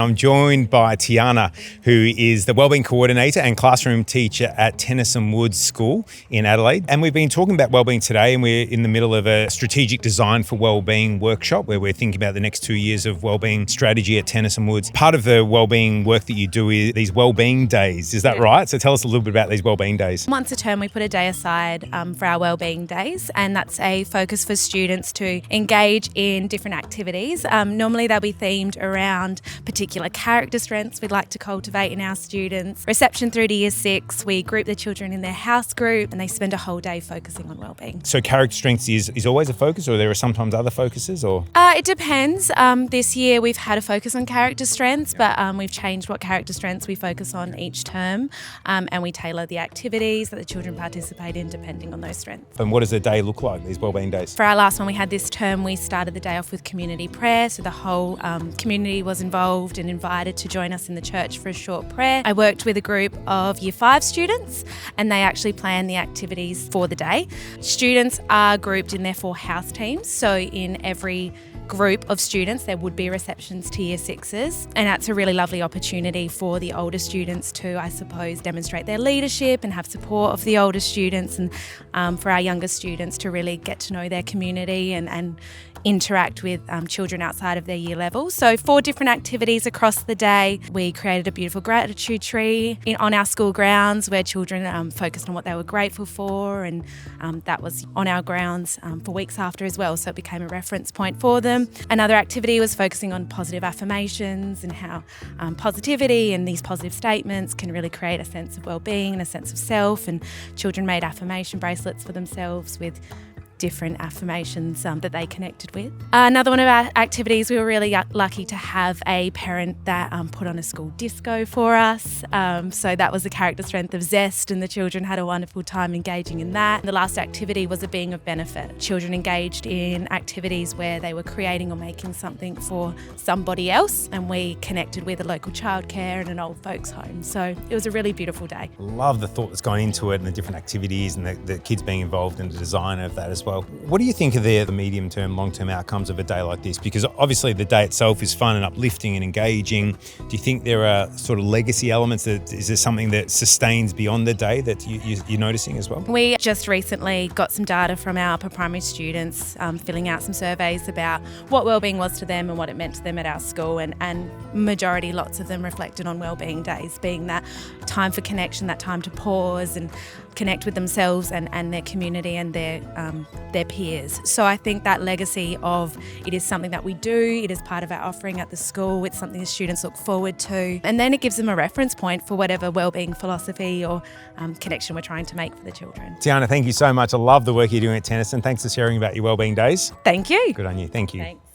I'm joined by Tiana, who is the Wellbeing Coordinator and classroom teacher at Tenison School in Adelaide. And we've been talking about wellbeing today, and we're in the middle of a strategic design for wellbeing workshop where we're thinking about the next 2 years of wellbeing strategy at Tenison Woods. Part of the wellbeing work that you do is these Wellbeing Days. Is that right? So tell us a little bit about these Wellbeing Days. Once a term, we put a day aside for our Wellbeing Days, and that's a focus for students to engage in different activities. Normally they'll be themed around particular character strengths we'd like to cultivate in our students. Reception through to Year 6, we group the children in their house group and they spend a whole day focusing on wellbeing. So character strengths is always a focus, or there are sometimes other focuses? Or It depends. This year we've had a focus on character strengths, but we've changed what character strengths we focus on each term, and we tailor the activities that the children participate in depending on those strengths. And what does a day look like, these Wellbeing Days? For our last one we had this term, we started the day off with community prayer, so the whole community was involved and invited to join us in the church for a short prayer. I worked with a group of Year 5 students and they actually planned the activities for the day. Students are grouped in their 4 house teams, so in every group of students there would be receptions to Year 6s, and that's a really lovely opportunity for the older students to, I suppose, demonstrate their leadership and have support of the older students, and for our younger students to really get to know their community and interact with children outside of their year level. So 4 different activities across the day. We created a beautiful gratitude tree on our school grounds where children focused on what they were grateful for, and that was on our grounds for weeks after as well, so it became a reference point for them. Another activity was focusing on positive affirmations and how positivity and these positive statements can really create a sense of well-being and a sense of self, and children made affirmation bracelets for themselves with different affirmations that they connected with. Another one of our activities, we were really lucky to have a parent that put on a school disco for us. So that was the character strength of zest, and the children had a wonderful time engaging in that. The last activity was a being of benefit. Children engaged in activities where they were creating or making something for somebody else, and we connected with a local childcare and an old folks home. So it was a really beautiful day. Love the thought that's gone into it and the different activities and the kids being involved in the design of that as well. What do you think are the medium-term, long-term outcomes of a day like this? Because obviously the day itself is fun and uplifting and engaging. Do you think there are sort of legacy elements? Is there something that sustains beyond the day that you're noticing as well? We just recently got some data from our upper primary students, filling out some surveys about what wellbeing was to them and what it meant to them at our school, and majority, lots of them reflected on wellbeing days being that time for connection, that time to pause and connect with themselves and their community and their peers. So I think that legacy of it is something that we do, it is part of our offering at the school, it's something the students look forward to, and then it gives them a reference point for whatever wellbeing philosophy or connection we're trying to make for the children. Tiana, thank you so much. I love the work you're doing at Tenison. Thanks for sharing about your Wellbeing Days. Thank you. Good on you. Thank you. Thanks.